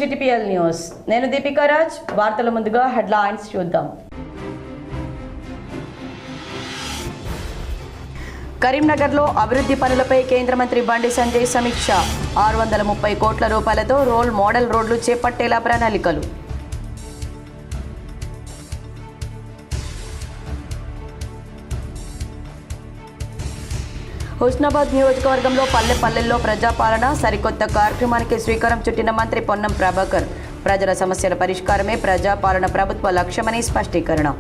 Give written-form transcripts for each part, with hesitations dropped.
GTPL news. నేను దీపికా రాజ్. వార్తల ముందుగా హెడ్లైన్స్ చూద్దాం. కరీంనగర్లో అభివృద్ధి పనులపై కేంద్ర మంత్రి బండి సంజయ్ సమీక్ష. 630 కోట్ల రూపాయలతో రోల్ మోడల్ రోడ్లు చేపట్టేలా ప్రణాళికలు. హుస్నాబాద్ నియోజకవర్గంలో పల్లెల్లో ప్రజాపాలన సరికొత్త కార్యక్రమానికి శ్రీకారం చుట్టిన మంత్రి పొన్నం ప్రభాకర్. ప్రజల సమస్యల పరిష్కారమే ప్రజాపాలన ప్రభుత్వ లక్ష్యమని స్పష్టీకరణ.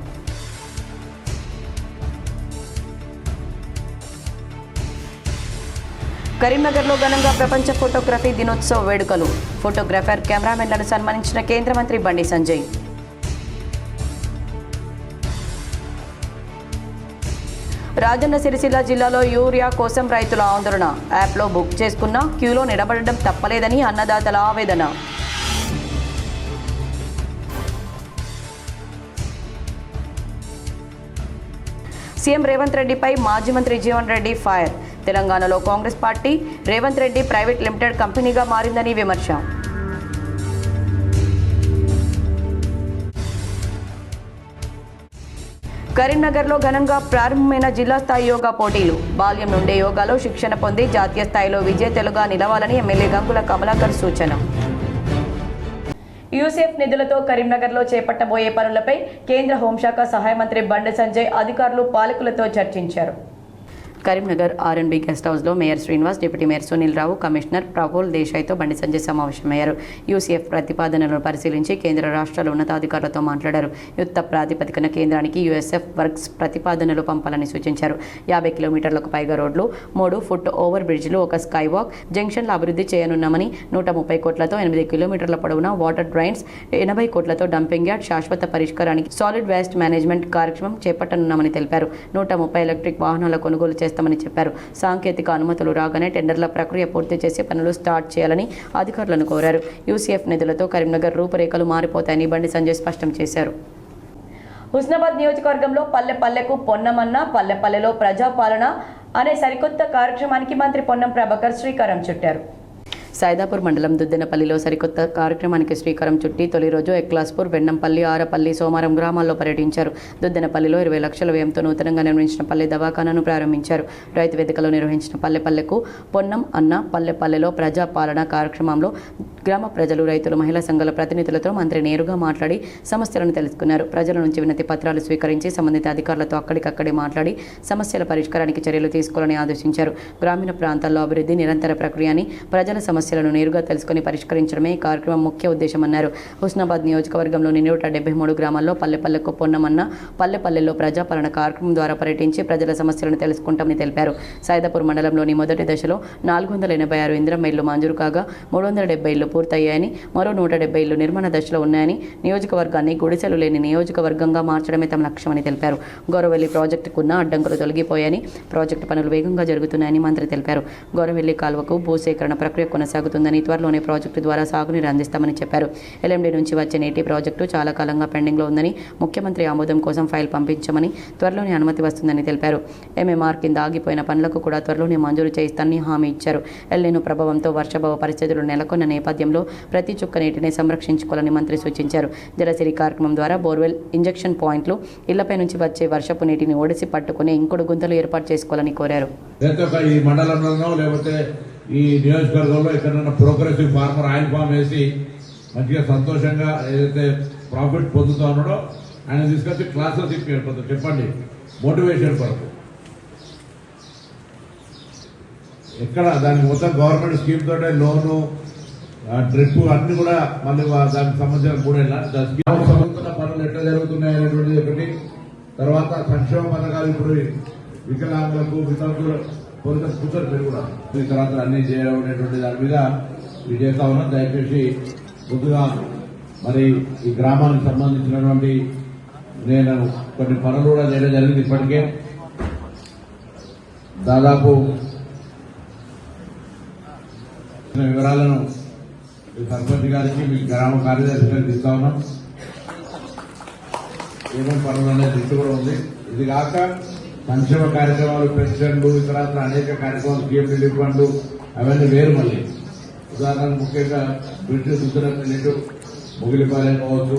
కరీంనగర్లో ఘనంగా ప్రపంచ ఫోటోగ్రఫీ దినోత్సవ వేడుకలు. ఫోటోగ్రాఫర్ కెమెరామెన్లను సన్మానించిన కేంద్ర మంత్రి బండి సంజయ్. రాజన్న సిరిసిల్ల జిల్లాలో యూరియా కోసం రైతుల ఆందోళన. యాప్లో బుక్ చేసుకున్న క్యూలో నిలబడడం తప్పలేదని అన్నదాతల ఆవేదన. సీఎం రేవంత్ రెడ్డిపై మాజీ మంత్రి జీవన్ రెడ్డి ఫైర్. తెలంగాణలో Congress party Revanth Reddy private limited కంపెనీగా మారిందని విమర్శ. కరీంనగర్లో ఘనంగా ప్రారంభమైన జిల్లా స్థాయి యోగా పోటీలు. బాల్యం నుండే యోగాలో శిక్షణ పొంది జాతీయ స్థాయిలో విజేతలుగా నిలవాలని ఎమ్మెల్యే గంగుల కమలాకర్ సూచన. యూసెఫ్ నిధులతో కరీంనగర్లో చేపట్టబోయే పనులపై కేంద్ర హోంశాఖ సహాయ మంత్రి బండి సంజయ్ అధికారులు పాలకులతో చర్చించారు. కరీంనగర్ R&B గెస్ట్ హౌస్లో mayor Srinivas, deputy mayor Sunil Rao, commissioner Praful దేశాయ్తో బండి సంజయ్ సమావేశమయ్యారు. యూసీఎఫ్ ప్రతిపాదనలను పరిశీలించి కేంద్ర రాష్ట్రాల ఉన్నతాధికారులతో మాట్లాడారు. యుద్ధ ప్రాతిపదికన కేంద్రానికి యూఎస్ఎఫ్ వర్క్స్ ప్రతిపాదనలు పంపాలని సూచించారు. 50 కిలోమీటర్లకు పైగా రోడ్లు, 3 ఫుట్ ఓవర్ బ్రిడ్జ్లు, 1 స్కై వాక్, జంక్షన్లు అభివృద్ధి చేయనున్నామని, 130 కోట్లతో 8 కిలోమీటర్ల పొడవున వాటర్ డ్రైన్స్, 80 కోట్లతో డంపింగ్ యార్డ్, శాశ్వత పరిష్కారానికి సాలిడ్ వేస్ట్ మేనేజ్మెంట్ కార్యక్రమం చేపట్టనున్నామని తెలిపారు. 130 ఎలక్ట్రిక్ వాహనాల కొనుగోలు చేస్తామని చెప్పారు. సాంకేతిక అనుమతులు రాగానే టెండర్ల ప్రక్రియ పూర్తి చేసి పనులు స్టార్ట్ చేయాలని అధికారులను కోరారు. యూసీఎఫ్ నిధులతో కరీంనగర్ రూపురేఖలు మారిపోతాయని బండి సంజయ్ స్పష్టం చేశారు. హుస్నాబాద్ నియోజకవర్గంలో పల్లెకు పొన్నమన్న పల్లెలో ప్రజాపాలన అనే సరికొత్త కార్యక్రమానికి మంత్రి పొన్నం ప్రభాకర్ శ్రీకారం చుట్టారు. సైదాపూర్ మండలం దుద్దెనపల్లిలో సరికొత్త కార్యక్రమానికి శ్రీకారం చుట్టి తొలి రోజు ఎక్లాస్పూర్, వెన్నంపల్లి, ఆరపల్లి, సోమారం గ్రామాల్లో పర్యటించారు. దుద్దెనపల్లిలో 20 లక్షల వ్యయంతో నూతనంగా నిర్మించిన పల్లె దవాఖానాను ప్రారంభించారు. రైతు వేదికలో నిర్వహించిన పల్లెకు పొన్నం అన్న పల్లెలో ప్రజాపాలన కార్యక్రమంలో గ్రామ ప్రజలు, రైతులు, మహిళా సంఘాల ప్రతినిధులతో మంత్రి నేరుగా మాట్లాడి సమస్యలను తెలుసుకున్నారు. ప్రజల నుంచి వినతి పత్రాలు స్వీకరించి సంబంధిత అధికారులతో అక్కడికక్కడే మాట్లాడి సమస్యల పరిష్కారానికి చర్యలు తీసుకోవాలని ఆదేశించారు. గ్రామీణ ప్రాంతాల్లో అభివృద్ధి నిరంతర ప్రక్రియ అని, ప్రజల సమస్యలను నేరుగా తెలుసుకుని పరిష్కరించడమే ఈ కార్యక్రమం ముఖ్య ఉద్దేశమన్నారు. హుస్నాబాద్ నియోజకవర్గంలోని 173 గ్రామాల్లో పల్లెకు పొన్నమన్న పల్లెల్లో ప్రజాపాలన కార్యక్రమం ద్వారా పర్యటించి ప్రజల సమస్యలను తెలుసుకుంటామని తెలిపారు. సైదాపూర్ మండలంలోని మొదటి దశలో 486 ఇందిరమ్మ ఇళ్లు మంజూరు కాగా 370 ఇళ్లు పూర్తయ్యాయని, మరో 170 ఇళ్లు నిర్మాణ దశలో ఉన్నాయని, నియోజకవర్గాన్ని గుడిసెలు లేని నియోజకవర్గంగా మార్చడమే తమ లక్ష్యమని తెలిపారు. గౌరవెల్లి ప్రాజెక్టుకున్న అడ్డంకులు తొలగిపోయాయని, ప్రాజెక్టు పనులు వేగంగా జరుగుతున్నాయని మంత్రి తెలిపారు. గౌరవెల్లి కాలువకు భూసేకరణ ప్రక్రియ కొనసాగుతుందని, త్వరలోనే ప్రాజెక్టు ద్వారా సాగునీరు అందిస్తామని చెప్పారు. LMD నుంచి వచ్చే నీటి ప్రాజెక్టు చాలా కాలంగా పెండింగ్లో ఉందని, ముఖ్యమంత్రి ఆమోదం కోసం ఫైల్ పంపించమని, త్వరలోనే అనుమతి వస్తుందని తెలిపారు. MMR కింద ఆగిపోయిన పనులకు కూడా త్వరలోనే మంజూరు చేయిస్తానని హామీ ఇచ్చారు. ఎల్నినో ప్రభావంతో వర్షాభావ పరిస్థితులు నెలకొన్న నేపథ్యంలో ప్రతి చుక్క నీటిని సంరక్షించుకోవాలని మంత్రి సూచించారు. జలసిరి కార్యక్రమం ద్వారా బోర్వెల్ ఇంజెక్షన్ పాయింట్లు, ఇళ్లపై నుంచి వచ్చే వర్షపు నీటిని ఒడిసి పట్టుకునే ఇంకుడు గుంతలు ఏర్పాటు చేసుకోవాలని కోరారు. ఈ మండలంలో లేకపోతే ఈ నియోజకవర్గంలో ఎక్కడైనా ప్రోగ్రెసివ్ ఫార్మర్ ఆయిల్ ఫామ్ వేసి మంచిగా సంతోషంగా ఏదైతే ప్రాఫిట్ పొందుతా ఉన్నాడో ఆయన తీసుకొచ్చి క్లాసెస్ చెప్పండి, మోటివేషన్ కొరకు. ఎక్కడ దానికి మొత్తం గవర్నమెంట్ స్కీమ్ తోటే లోను, డ్రిప్ అన్ని కూడా మళ్ళీ దానికి సంబంధించిన 3 ఏళ్ళ సంబంధించిన పనులు ఎట్లా జరుగుతున్నాయి అనేటువంటిది ఒకటి. తర్వాత సంక్షేమ పథకాలు ఇప్పుడు వికలాంగులకు, వితంతులు కూర్చొని మీరు కూడా ఈ తర్వాత అన్ని చేయడం దాని మీద ఇది చేస్తా ఉన్నాం. దయచేసి ముందుగా మరి ఈ గ్రామానికి సంబంధించినటువంటి నేను కొన్ని పనులు కూడా చేయడం జరిగింది. ఇప్పటికే దాదాపు వివరాలను సర్పంచ్ గారికి, మీ గ్రామ కార్యదర్శి గారికి ఇస్తా ఉన్నాం. ఏమేమి పనులు అనే లిస్టు కూడా ఉంది. ఇది కాక సంక్షేమ కార్యక్రమాలు, పెన్షన్లు, ఇతర అనేక కార్యక్రమాలు, PF రిలీఫ్ ఫండ్లు అవన్నీ వేరు. మళ్ళీ ఉదాహరణకు ముఖ్యంగా బ్రిటిష్ ఉత్తరమిల్లి ముగిలిపాలెం కావచ్చు.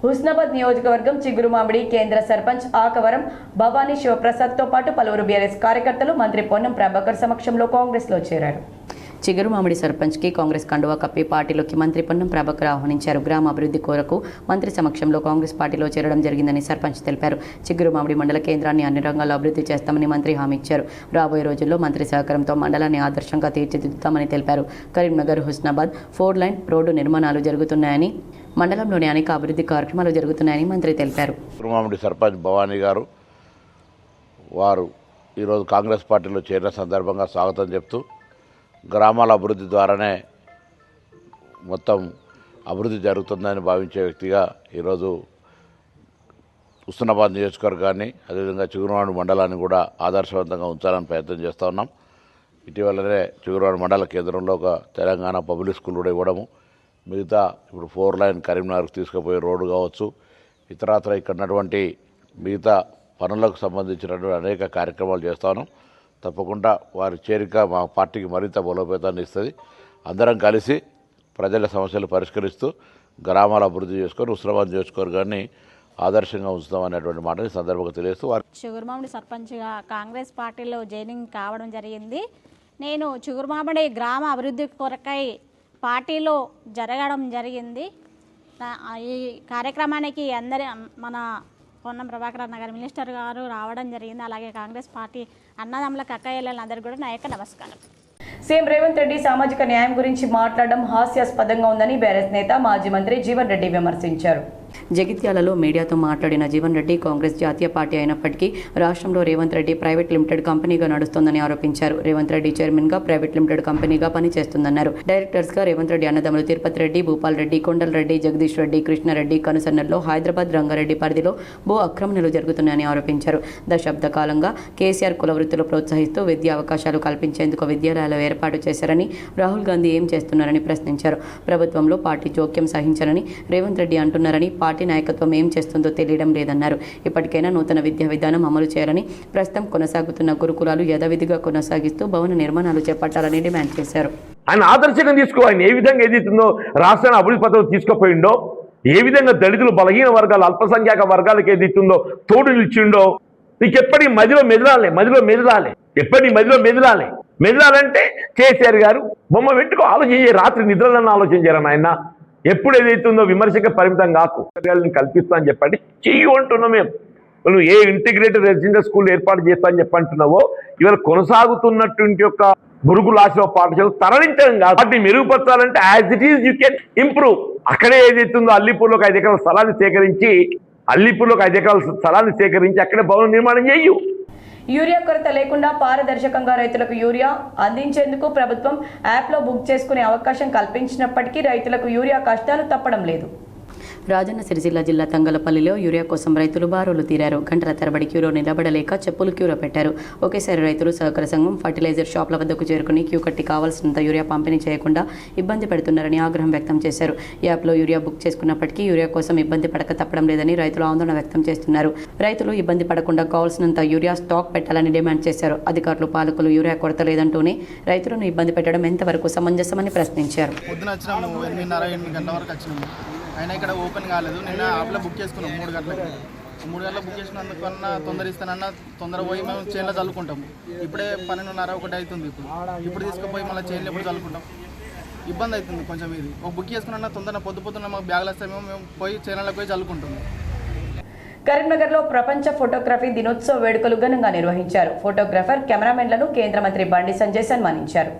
హుస్నాబాద్ నియోజకవర్గం చిగురుమామిడి కేంద్ర సర్పంచ్ ఆకవరం భవానీ శివప్రసాద్తో పాటు పలువురు బీఆర్ఎస్ కార్యకర్తలు మంత్రి పొన్నం ప్రభాకర్ సమక్షంలో కాంగ్రెస్లో చేరారు. చిగురుమామిడి సర్పంచ్కి కాంగ్రెస్ కండువా కప్పి పార్టీలోకి మంత్రి పొన్నం ప్రభాకర్ ఆహ్వానించారు. గ్రామ అభివృద్ధి కొరకు మంత్రి సమక్షంలో కాంగ్రెస్ పార్టీలో చేరడం జరిగిందని సర్పంచ్ తెలిపారు. చిగురుమామిడి మండల కేంద్రాన్ని అన్ని రంగాల్లో అభివృద్ధి చేస్తామని మంత్రి హామీ ఇచ్చారు. రాబోయే రోజుల్లో మంత్రి సహకారంతో మండలాన్ని ఆదర్శంగా తీర్చిదిద్దుతామని తెలిపారు. కరీంనగర్ హుస్నాబాద్ 4 లైన్ రోడ్డు నిర్మాణాలు జరుగుతున్నాయని, మండలంలోని అనేక అభివృద్ధి కార్యక్రమాలు జరుగుతున్నాయని మంత్రి తెలిపారు. చిగురుమామిడి సర్పంచ్ భవానీ గారు వారు ఈరోజు కాంగ్రెస్ పార్టీలో చేరిన సందర్భంగా స్వాగతం చెప్తూ గ్రామాల అభివృద్ధి ద్వారానే మొత్తం అభివృద్ధి జరుగుతుందని భావించే వ్యక్తిగా ఈరోజు హుస్నాబాద్ నియోజకవర్గాన్ని అదేవిధంగా చిగురుమామిడి మండలాన్ని కూడా ఆదర్శవంతంగా ఉంచాలని ప్రయత్నం చేస్తూ ఉన్నాం. ఇటీవలనే చిగురుమామిడి మండల కేంద్రంలో ఒక తెలంగాణ పబ్లిక్ స్కూల్ కూడా ఇవ్వడము, మిగతా ఇప్పుడు 4 లైన్ కరీంనగర్కి తీసుకుపోయే రోడ్డు కావచ్చు, ఇతరత్ర ఇక్కడ ఉన్నటువంటి మిగతా పనులకు సంబంధించినటువంటి అనేక కార్యక్రమాలు చేస్తాను. తప్పకుండా వారి చేరిక మా పార్టీకి మరింత బలోపేతాన్ని ఇస్తుంది. అందరం కలిసి ప్రజల సమస్యలు పరిష్కరిస్తూ గ్రామాల అభివృద్ధి చేసుకొని హుస్నాబాద్ నియోజకవర్గాన్ని ఆదర్శంగా ఉంచుతామనేటువంటి మాటని సందర్భంగా తెలియజేస్తూ చిగురుమామిడి సర్పంచ్గా కాంగ్రెస్ పార్టీలో జాయినింగ్ కావడం జరిగింది. నేను చిగురుమామిడి గ్రామ అభివృద్ధి కొరకై పార్టీలో జరగడం జరిగింది. ఈ కార్యక్రమానికి మన పొన్నం ప్రభాకర్ అన్న గారు మినిస్టర్ గారు రావడం జరిగింది. అలాగే కాంగ్రెస్ పార్టీ అన్నదమ్ములకు అక్కయ్యలందరికీ కూడా నా యొక్క నమస్కారం. సీఎం రేవంత్ రెడ్డి సామాజిక న్యాయం గురించి మాట్లాడడం హాస్యాస్పదంగా ఉందని బీఆర్ఎస్ నేత మాజీ మంత్రి జీవన్ రెడ్డి విమర్శించారు. జగిత్యాలలో మీడియాతో మాట్లాడిన జీవన్ రెడ్డి కాంగ్రెస్ జాతీయ పార్టీ అయినప్పటికీ రాష్ట్రంలో రేవంత్ రెడ్డి ప్రైవేట్ లిమిటెడ్ కంపెనీగా నడుస్తోందని ఆరోపించారు. రేవంత్ రెడ్డి చైర్మన్గా ప్రైవేట్ లిమిటెడ్ కంపెనీగా పనిచేస్తుందన్నారు. డైరెక్టర్స్గా రేవంత్ రెడ్డి అన్నదమ్ములు తిరుపతి రెడ్డి, భూపాల్ రెడ్డి, కొండల్ రెడ్డి, జగదీష్ రెడ్డి, కృష్ణారెడ్డి కనుసన్నల్లో హైదరాబాద్ రంగారెడ్డి పరిధిలో భూ ఆక్రమణలు జరుగుతున్నాయని ఆరోపించారు. దశాబ్ద కాలంగా కేసీఆర్ కుల వృత్తులు ప్రోత్సహిస్తూ విద్యా అవకాశాలు కల్పించేందుకు విద్యాలయాలు ఏర్పాటు చేశారని, రాహుల్ గాంధీ ఏం చేస్తున్నారని ప్రశ్నించారు. ప్రభుత్వంలో పార్టీ జోక్యం సహించరని రేవంత్ రెడ్డి అంటున్నారని, పార్టీ నాయకత్వం ఏం చేస్తుందో తెలియడం లేదన్నారు. ఇప్పటికైనా నూతన విద్యా విధానం అమలు చేయాలని, ప్రస్తుతం కొనసాగుతున్న గురుకులాలు యథావిధిగా కొనసాగిస్తూ భవన నిర్మాణాలు చేపట్టాలని డిమాండ్ చేశారు. ఆయన ఆదర్శంగా తీసుకోవాలి. ఏ విధంగా ఏదైతుందో రాష్ట్రాన్ని అభివృద్ధి పథకం తీసుకుపోయిండో, ఏ విధంగా దళితులు, బలహీన వర్గాలు, అల్పసంఖ్యాక వర్గాలకు ఏదైతుందో తోడు నిలిచిండో, నీకు ఎప్పటికీ మదిలో మెదలాలి. ఎప్పటికీ మదిలో మెదలాలంటే కేసీఆర్ గారు బొమ్మ పెట్టుకో, ఆలోచించే రాత్రి నిద్రలన్న ఆలోచన చేయరా ఆయన. ఎప్పుడు ఏదైతుందో విమర్శకు పరిమితం కాకు, కల్పిస్తా అని చెప్పండి చెయ్యి అంటున్నాం మేము. నువ్వు ఏ ఇంటిగ్రేటెడ్ రెసిడెన్షియల్ స్కూల్ ఏర్పాటు చేస్తా అని చెప్పంటున్నావో, ఇవాళ కొనసాగుతున్నటువంటి యొక్క గురుకులాశ్రమ పాఠశాల తరలించడం కాదు, వాటిని మెరుగుపరచాలంటే as it is you can improve. అక్కడే ఏదైతుందో అల్లీపూర్లోకి 5 ఎకరాల స్థలాన్ని సేకరించి అక్కడే భవన నిర్మాణం చేయు. యూరియా కొరత లేకుండా పారదర్శకంగా రైతులకు యూరియా అందించేందుకు ప్రభుత్వం యాప్లో బుక్ చేసుకునే అవకాశం కల్పించినప్పటికీ రైతులకు యూరియా కష్టాలు తప్పడం లేదు. రాజన్న సిరిసిల్ల జిల్లా తంగలపల్లిలో యూరియా కోసం రైతులు బారులు తీరారు. గంటల తరబడి క్యూలో నిలబడలేక చెప్పులు క్యూలో పెట్టారు. ఒకేసారి రైతులు సహకార సంఘం ఫర్టిలైజర్ షాప్ల వద్దకు చేరుకుని క్యూ కట్టి కావాల్సినంత యూరియా పంపిణీ చేయకుండా ఇబ్బంది పెడుతున్నారని ఆగ్రహం వ్యక్తం చేశారు. యాప్లో యూరియా బుక్ చేసుకున్నప్పటికీ యూరియా కోసం ఇబ్బంది పడక తప్పడం లేదని రైతులు ఆందోళన వ్యక్తం చేస్తున్నారు. రైతులు ఇబ్బంది పడకుండా కావాల్సినంత యూరియా స్టాక్ పెట్టాలని డిమాండ్ చేశారు. అధికారులు, పాలకులు యూరియా కొరత లేదంటూనే రైతులను ఇబ్బంది పెట్టడం ఎంతవరకు సమంజసమని ప్రశ్నించారు. అయినా ఇక్కడ ఓపెన్ కాలేదు. నిన్న యాప్లో బుక్ చేసుకున్నాం 3 గంటలకు. 3 గంటలకు బుక్ చేసుకున్నందుకన్నా తొందర ఇస్తానన్నా తొందర పోయి మేము చేనులో చల్లుకుంటాం. ఇప్పుడే 12:30 1 అవుతుంది. ఇప్పుడు తీసుకుపోయి మళ్ళీ చేనులో ఎప్పుడు చల్లుకుంటాం. ఇబ్బంది అవుతుంది కొంచెం. ఇది ఒక బుక్ చేసుకున్నా తొందర పొద్దున మాకు బ్యాగులు వస్తే మేము పోయి చేనులకు పోయి చల్లుకుంటాం. కరీంనగర్లో ప్రపంచ ఫోటోగ్రఫీ దినోత్సవ వేడుకలు ఘనంగా నిర్వహించారు. ఫోటోగ్రాఫర్, కెమెరామెన్లను కేంద్ర మంత్రి బండి సంజయ్ సన్మానించారు.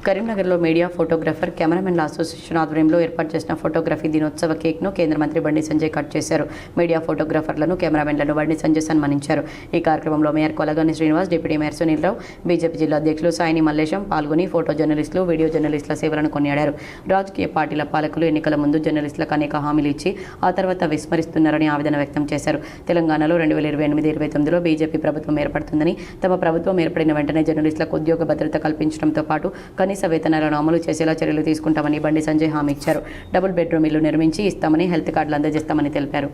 కరీంనగర్లో మీడియా, ఫోటోగ్రాఫర్, కెమెరామెన్ల అసోసియేషన్ ఆధ్వర్యంలో ఏర్పాటు చేసిన ఫోటోగ్రఫీ దినోత్సవ కేక్ను కేంద్ర మంత్రి బండి సంజయ్ కట్ చేశారు. మీడియా, ఫోటోగ్రాఫర్లను, కెమెరామెన్లను బండి సంజయ్ సన్మానించారు. ఈ కార్యక్రమంలో mayor Kolagani Srinivas, deputy mayor Sunil Rao, BJP జిల్లా అధ్యక్షులు సాయిని మల్లేశం పాల్గొని ఫోటో జర్నలిస్టులు, వీడియో జర్నలిస్టుల సేవలను కొనియాడారు. రాజకీయ పార్టీల పాలకులు ఎన్నికల ముందు జర్నలిస్టులకు అనేక హామీలు ఇచ్చి ఆ తర్వాత విస్మరిస్తున్నారని ఆవేదన వ్యక్తం చేశారు. తెలంగాణలో 2028-29లో బీజేపీ ప్రభుత్వం ఏర్పడుతుందని, తమ ప్రభుత్వం ఏర్పడిన వెంటనే జర్నలిస్టులకు ఉద్యోగ భద్రత కల్పించడంతో పాటు కనీస వేతనాలను అమలు చేసేలా చర్యలు తీసుకుంటామని బండి సంజయ్ హామీ ఇచ్చారు. డబుల్ బెడ్రూమ్ ఇల్లు నిర్మించి ఇస్తామని, హెల్త్ కార్డులు అందజేస్తామని తెలిపారు.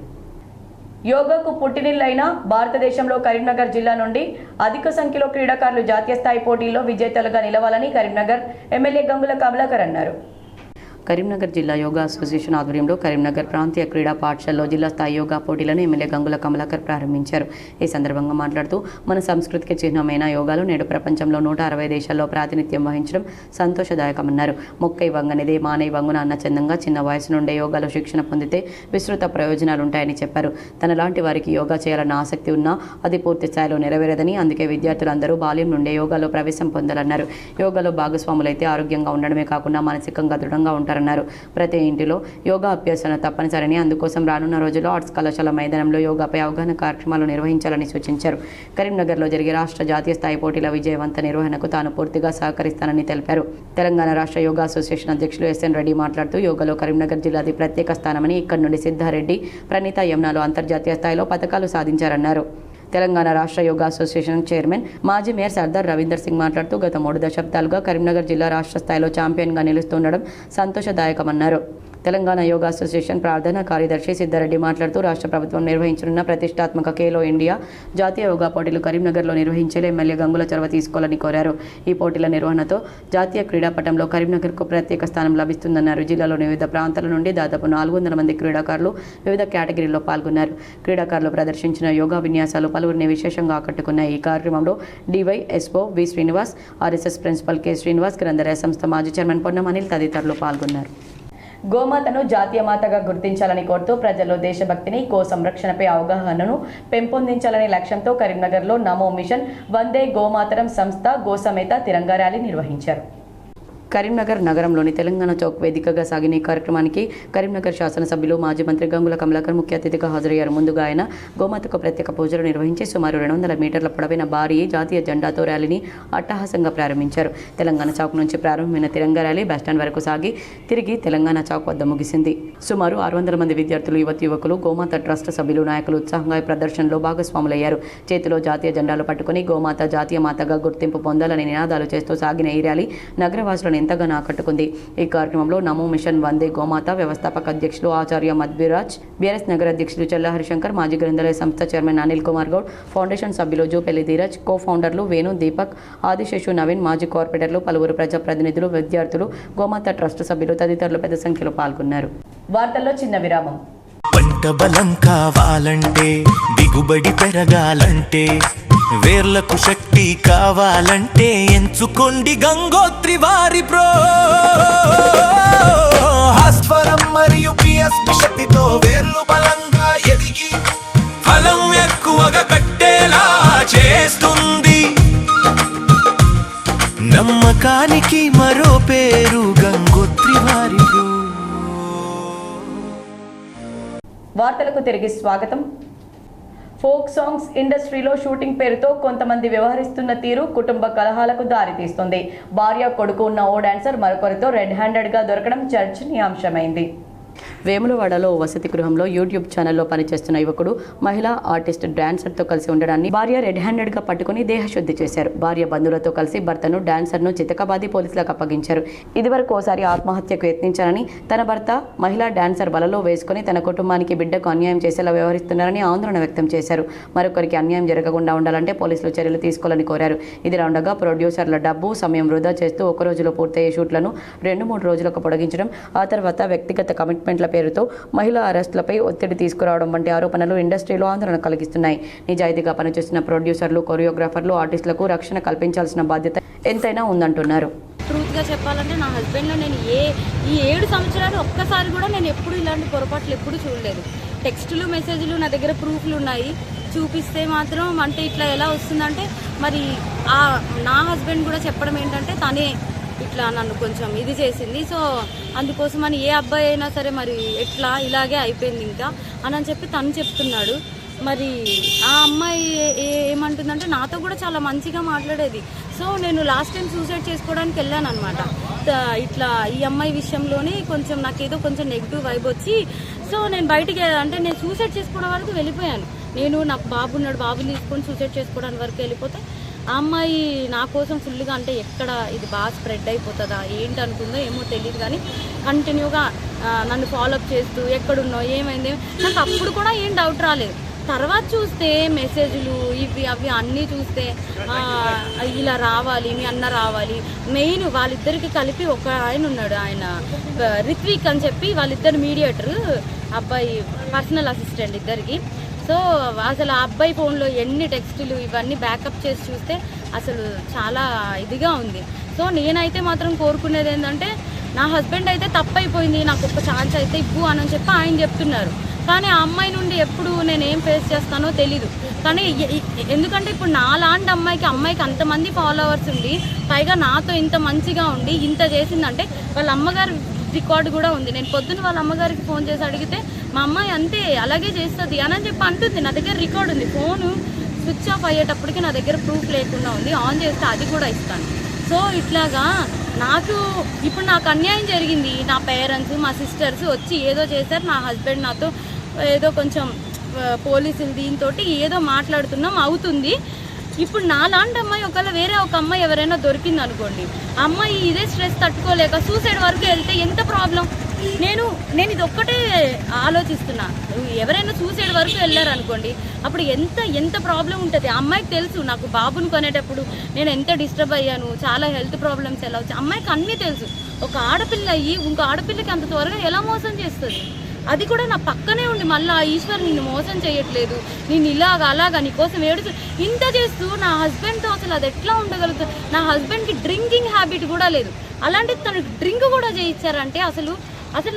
యోగాకు పుట్టినిల్లైన భారతదేశంలో కరీంనగర్ జిల్లా నుండి అధిక సంఖ్యలో క్రీడాకారులు జాతీయ స్థాయి పోటీల్లో విజేతలుగా నిలవాలని కరీంనగర్ ఎమ్మెల్యే గంగుల కమలాకర్ అన్నారు. కరీంనగర్ జిల్లా యోగా అసోసియేషన్ ఆధ్వర్యంలో కరీంనగర్ ప్రాంతీయ క్రీడా పాఠశాలలో జిల్లా స్థాయి యోగా పోటీలను ఎమ్మెల్యే గంగుల కమలాకర్ ప్రారంభించారు. ఈ సందర్భంగా మాట్లాడుతూ మన సంస్కృతికి చిహ్నమైన యోగాలు నేడు ప్రపంచంలో 160 దేశాల్లో ప్రాతినిధ్యం వహించడం సంతోషదాయకమన్నారు. మొక్కై వంగనిదే మానై వంగున అన్న చందంగా చిన్న వయసు నుండే యోగాలో శిక్షణ పొందితే విస్తృత ప్రయోజనాలుంటాయని చెప్పారు. తనలాంటి వారికి యోగా చేయాలన్న ఆసక్తి ఉన్నా అది పూర్తి స్థాయిలో నెరవేరదని, అందుకే విద్యార్థులందరూ బాల్యం నుండే యోగాలో ప్రవేశం పొందాలన్నారు. యోగాలో భాగస్వాములైతే ఆరోగ్యంగా ఉండడమే కాకుండా మానసికంగా దృఢంగా ఉంటారన్నారు. ప్రతి ఇంటిలో యోగా అభ్యసన తప్పనిసరిని, అందుకోసం రానున్న రోజుల్లో ఆర్ట్స్ కళాశాల మైదానంలో యోగాపై అవగాహన కార్యక్రమాలు నిర్వహించాలని సూచించారు. కరీంనగర్లో జరిగే రాష్ట్ర జాతీయ స్థాయి పోటీల విజయవంత నిర్వహణకు తాను పూర్తిగా సహకరిస్తానని తెలిపారు. తెలంగాణ రాష్ట్ర యోగా అసోసియేషన్ అధ్యక్షులు ఎస్ఎన్ రెడ్డి మాట్లాడుతూ యోగాలో కరీంనగర్ జిల్లాది ప్రత్యేక స్థానమని, ఇక్కడి నుండి సిద్ధారెడ్డి, ప్రణీత యమునాలు అంతర్జాతీయ స్థాయిలో పథకాలు సాధించారన్నారు. తెలంగాణ రాష్ట్ర యోగా అసోసియేషన్ చైర్మన్ మాజీ మేయర్ సర్దార్ రవీందర్ సింగ్ మాట్లాడుతూ గత 3 దశాబ్దాలుగా కరీంనగర్ జిల్లా రాష్ట్ర స్థాయిలో ఛాంపియన్గా నిలుస్తుండడం సంతోషదాయకమన్నారు. తెలంగాణ యోగా అసోసియేషన్ ప్రధాన కార్యదర్శి సిద్ధారెడ్డి మాట్లాడుతూ రాష్ట్ర ప్రభుత్వం నిర్వహించనున్న ప్రతిష్టాత్మక ఖేలో ఇండియా జాతీయ యోగా పోటీలు కరీంనగర్లో నిర్వహించేలా ఎమ్మెల్యే గంగుల చొరవ తీసుకోవాలని కోరారు. ఈ పోటీల నిర్వహణతో జాతీయ క్రీడాపటంలో కరీంనగర్కు ప్రత్యేక స్థానం లభిస్తుందన్నారు. జిల్లాలోని వివిధ ప్రాంతాల నుండి దాదాపు 400 మంది క్రీడాకారులు వివిధ కేటగిరీల్లో పాల్గొన్నారు. క్రీడాకారులు ప్రదర్శించిన యోగా విన్యాసాలు పలువురిని విశేషంగా ఆకట్టుకున్నాయి. ఈ కార్యక్రమంలో DYSO V Srinivas, RSS principal K Srinivas, గ్రంథాలయ సంస్థ మాజీ చైర్మన్ పొన్నం అనిల్ తదితరులు పాల్గొన్నారు. గోమాతను జాతీయ మాతగా గుర్తించాలని కోరుతూ ప్రజల్లో దేశభక్తిని, గో సంరక్షణపై అవగాహనను పెంపొందించాలనే లక్ష్యంతో కరీంనగర్లో నమో మిషన్ వందే గోమాతరం సంస్థ గోసమేత తిరంగా ర్యాలీ నిర్వహించారు. కరీంనగర్ నగరంలోని తెలంగాణ చౌక్ వేదికగా సాగిన ఈ కార్యక్రమానికి కరీంనగర్ శాసనసభ్యులు మాజీ మంత్రి గంగుల కమలాకర్ ముఖ్య అతిథిగా హాజరయ్యారు. ముందుగా ఆయన గోమాతకు ప్రత్యేక పూజలు నిర్వహించి సుమారు 200 మీటర్ల పొడవైన భారీ జాతీయ జెండాతో ర్యాలీని అట్టహాసంగా ప్రారంభించారు. తెలంగాణ చౌక్ నుంచి ప్రారంభమైన తిరంగా ర్యాలీ బస్టాండ్ వరకు సాగి తిరిగి తెలంగాణ చౌక్ వద్ద ముగిసింది. సుమారు 600 మంది విద్యార్థులు, యువకులు, గోమాత ట్రస్ట్ సభ్యులు, నాయకులు ఉత్సాహంగా ఈ ప్రదర్శనలో భాగస్వాములయ్యారు. చేతిలో జాతీయ జెండాలు పట్టుకుని గోమాత జాతీయ మాతగా గుర్తింపు పొందాలని నినాదాలు చేస్తూ సాగిన ఈ ర్యాలీ నగరవాసులను ఎంతగానో ఆకట్టుకుంది. ఈ కార్యక్రమంలో నమో మిషన్ వందే గోమాత వ్యవస్థాపక అధ్యక్షులు ఆచార్య మధ్విరాజ్, బీఆర్ఎస్ నగర అధ్యక్షులు చెల్ల హరిశంకర్, మాజీ గ్రంథాలయ సంస్థ చైర్మన్ అనిల్ కుమార్ గౌడ్, ఫౌండేషన్ సభ్యులు జూపెల్లి ధీరజ్, కో ఫౌండర్లు వేణు, దీపక్, ఆదిశేషు నవీన్, మాజీ కార్పొరేటర్లు, పలువురు ప్రజాప్రతినిధులు, విద్యార్థులు, గోమాత ట్రస్ట్ సభ్యులు తదితరులు పెద్ద సంఖ్యలో పాల్గొన్నారు. వార్తల్లో చిన్న విరామం. పంట బలం కావాలంటే, దిగుబడి పెరగాలంటే, వేర్లకు శక్తి కావాలంటే ఎంచుకోండి గంగోత్రి వారి భాస్వరం మరియు పిఎస్పి శక్తితో వేర్లు బలంగా ఎదిగి ఫలం ఎక్కువగా కట్టేలా చేస్తుంది. నమ్మకానికి మరో పేరు గంగోత్రి వారి వార్తలకు తిరిగి స్వాగతం. ఫోక్ సాంగ్స్ ఇండస్ట్రీలో షూటింగ్ పేరుతో కొంతమంది వ్యవహరిస్తున్న తీరు కుటుంబ కలహాలకు దారితీస్తుంది. భార్య, కొడుకు ఉన్న ఓ డాన్సర్ మరొకరితో రెడ్ హ్యాండెడ్గా దొరకడం చర్చనీయాంశమైంది. వేములవాడలో వసతి గృహంలో యూట్యూబ్ ఛానల్లో పనిచేస్తున్న యువకుడు మహిళా ఆర్టిస్ట్ డాన్సర్తో కలిసి ఉండడాన్ని భార్య రెడ్ హ్యాండెడ్గా పట్టుకుని దేహశుద్ధి చేశారు. భార్య బంధువులతో కలిసి భర్తను డాన్సర్ను చితకబాది పోలీసులకు అప్పగించారు. ఇదివరకు ఓసారి ఆత్మహత్యకు యత్నించారని, తన భర్త మహిళా డాన్సర్ బలలో వేసుకుని తన కుటుంబానికి, బిడ్డకు అన్యాయం చేసేలా వ్యవహరిస్తున్నారని ఆందోళన వ్యక్తం చేశారు. మరొకరికి అన్యాయం జరగకుండా ఉండాలంటే పోలీసులు చర్యలు తీసుకోవాలని కోరారు. ఇదిలా ఉండగా ప్రొడ్యూసర్ల డబ్బు, సమయం వృధా చేస్తూ ఒక రోజులో పూర్తయ్యే షూట్లను 2-3 రోజులకు పొడిగించడం, ఆ తర్వాత వ్యక్తిగత కమిట్మెంట్ల పేరుతో మహిళా అరెస్టులపై ఒత్తిడి తీసుకురావడం వంటి ఆరోపణలు ఇండస్ట్రీలో ఆందోళన కలిగిస్తున్నాయి. నిజాయితీగా పనిచేస్తున్న ప్రొడ్యూసర్లు, కొరియోగ్రాఫర్లు, ఆర్టిస్టులకు రక్షణ కల్పించాల్సిన బాధ్యత ఎంతైనా ఉందంటున్నారు. ట్రూత్గా చెప్పాలంటే నా హస్బెండ్లో నేను ఈ 7 సంవత్సరాలు ఒక్కసారి కూడా నేను ఎప్పుడు ఇలాంటి పొరపాట్లు ఎప్పుడు చూడలేదు. టెక్స్టులు, మెసేజ్లు నా దగ్గర ప్రూఫ్లు ఉన్నాయి. చూపిస్తే మాత్రం అంటే ఇట్లా ఎలా వస్తుందంటే మరి నా హస్బెండ్ కూడా చెప్పడం ఏంటంటే తనే ఇట్లా నన్ను కొంచెం ఇది చేసింది. సో అందుకోసమని ఏ అబ్బాయి అయినా సరే మరి ఎట్లా ఇలాగే అయిపోయింది ఇంకా అని చెప్పి తను చెప్తున్నాడు. మరి ఆ అమ్మాయి ఏమంటుందంటే నాతో కూడా చాలా మంచిగా మాట్లాడేది. సో నేను లాస్ట్ టైం సూసైడ్ చేసుకోవడానికి వెళ్ళాను అనమాట. ఇట్లా ఈ అమ్మాయి విషయంలోనే కొంచెం నాకేదో కొంచెం నెగిటివ్ వైబ్ వచ్చి సో నేను బయటికి అంటే నేను సూసైడ్ చేసుకోవడం వరకు వెళ్ళిపోయాను. నేను నాకు బాబు ఉన్నాడు, బాబుని తీసుకొని సూసైడ్ చేసుకోవడానికి వరకు వెళ్ళిపోతే ఆ అమ్మాయి నా కోసం ఫుల్గా అంటే ఎక్కడ ఇది బాగా స్ప్రెడ్ అయిపోతుందా ఏంటి అనుకుందో ఏమో తెలియదు, కానీ కంటిన్యూగా నన్ను ఫాలోఅప్ చేస్తూ ఎక్కడున్నావు ఏమైంది నాకు అప్పుడు కూడా ఏం డౌట్ రాలేదు. తర్వాత చూస్తే మెసేజ్లు ఇవి అవి అన్నీ చూస్తే ఇలా రావాలి, మీ అన్న రావాలి. మెయిన్ వాళ్ళిద్దరికి కలిపి ఒక ఆయన ఉన్నాడు, ఆయన రిత్విక్ అని చెప్పి, వాళ్ళిద్దరు మీడియేటర్, అబ్బాయి పర్సనల్ అసిస్టెంట్ ఇద్దరికి. సో అసలు ఆ అబ్బాయి ఫోన్లో ఎన్ని టెక్స్టులు ఇవన్నీ బ్యాకప్ చేసి చూస్తే అసలు చాలా ఇదిగా ఉంది. సో నేనైతే మాత్రం కోరుకునేది ఏంటంటే, నా హస్బెండ్ అయితే తప్పైపోయింది, నాకు ఒక ఛాన్స్ అయితే ఇవ్వు అని చెప్పి ఆయన చెప్తున్నారు. కానీ ఆ అమ్మాయి నుండి ఎప్పుడు నేనేం ఫేస్ చేస్తానో తెలీదు. కానీ ఎందుకంటే ఇప్పుడు నాలాంటి అమ్మాయికి అంతమంది ఫాలోవర్స్ ఉండి, పైగా నాతో ఇంత మంచిగా ఉండి ఇంత చేసిందంటే వాళ్ళ అమ్మగారు రికార్డు కూడా ఉంది. నేను పొద్దున్న వాళ్ళ అమ్మగారికి ఫోన్ చేసి అడిగితే మా అమ్మాయి అంతే అలాగే చేస్తుంది అని చెప్పి అంటుంది. నా దగ్గర రికార్డు ఉంది. ఫోను స్విచ్ ఆఫ్ అయ్యేటప్పటికి నా దగ్గర ప్రూఫ్ లేకుండా ఉంది. ఆన్ చేస్తే అది కూడా ఇస్తాను. సో ఇట్లాగా ఇప్పుడు నాకు అన్యాయం జరిగింది. నా పేరెంట్స్, మా సిస్టర్స్ వచ్చి ఏదో చేశారు. నా హస్బెండ్ నాతో ఏదో కొంచెం పోలీసులు దీంతో ఏదో మాట్లాడుతున్నాం అవుతుంది. ఇప్పుడు నాలాంటి అమ్మాయి ఒకవేళ వేరే ఒక అమ్మాయి ఎవరైనా దొరికింది అనుకోండి, అమ్మాయి ఇదే స్ట్రెస్ తట్టుకోలేక సూసైడ్ వరకు వెళ్తే ఎంత ప్రాబ్లం? నేను ఇది ఒక్కటే ఆలోచిస్తున్నా. ఎవరైనా సూసైడ్ వరకు వెళ్ళారనుకోండి, అప్పుడు ఎంత ప్రాబ్లం ఉంటుంది. ఆ అమ్మాయికి తెలుసు నాకు బాబుని కొనేటప్పుడు నేను ఎంత డిస్టర్బ్ అయ్యాను, చాలా హెల్త్ ప్రాబ్లమ్స్ ఎలా వచ్చాయి. అమ్మాయికి అన్నీ తెలుసు. ఒక ఆడపిల్ల అయ్యి ఇంకో ఆడపిల్లకి అంత త్వరగా ఎలా మోసం చేస్తుంది? అది కూడా నా పక్కనే ఉండి మళ్ళీ ఈశ్వర్ నిన్ను మోసం చేయట్లేదు, నేను అలాగా నీకోసం ఏడుచు ఇంత చేస్తూ నా హస్బెండ్తో అసలు అది ఎట్లా ఉండగలుగుతుంది? నా హస్బెండ్కి డ్రింకింగ్ హ్యాబిట్ కూడా లేదు, అలాంటిది తనకు డ్రింక్ కూడా చేయించారంటే అసలు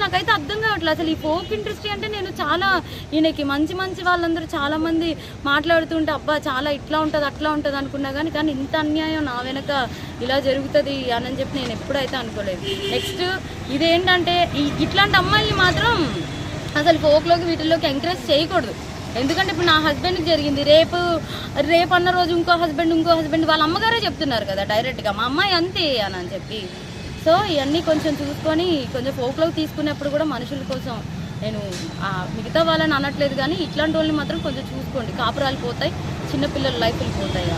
నాకైతే అర్థం కావట్లేదు. అసలు ఈ ఫోక్ ఇండస్ట్రీ అంటే నేను చాలా ఈయనకి మంచి వాళ్ళందరూ చాలామంది మాట్లాడుతుంటే అబ్బా చాలా ఇట్లా ఉంటుంది అట్లా ఉంటుంది అనుకున్నా కానీ ఇంత అన్యాయం నా వెనక ఇలా జరుగుతుంది అని చెప్పి నేను ఎప్పుడైతే అనుకోలేదు. నెక్స్ట్ ఇదేంటంటే ఇట్లాంటి అమ్మాయిని మాత్రం అసలు ఫోక్లోకి వీటిల్లోకి ఎంకరేజ్ చేయకూడదు. ఎందుకంటే ఇప్పుడు నా హస్బెండ్కి జరిగింది, రేపు అన్న రోజు ఇంకో హస్బెండ్ వాళ్ళ అమ్మగారే చెప్తున్నారు కదా డైరెక్ట్గా మా అమ్మాయి అంతే అని చెప్పి. సో ఇవన్నీ కొంచెం చూసుకొని కొంచెం ఫోక్లోకి తీసుకునేప్పుడు కూడా మనుషుల కోసం నేను మిగతా వాళ్ళని అనట్లేదు, కానీ ఇట్లాంటి వాళ్ళని మాత్రం కొంచెం చూసుకోండి. కాపురాలు పోతాయి, చిన్నపిల్లల లైఫ్లు పోతాయి.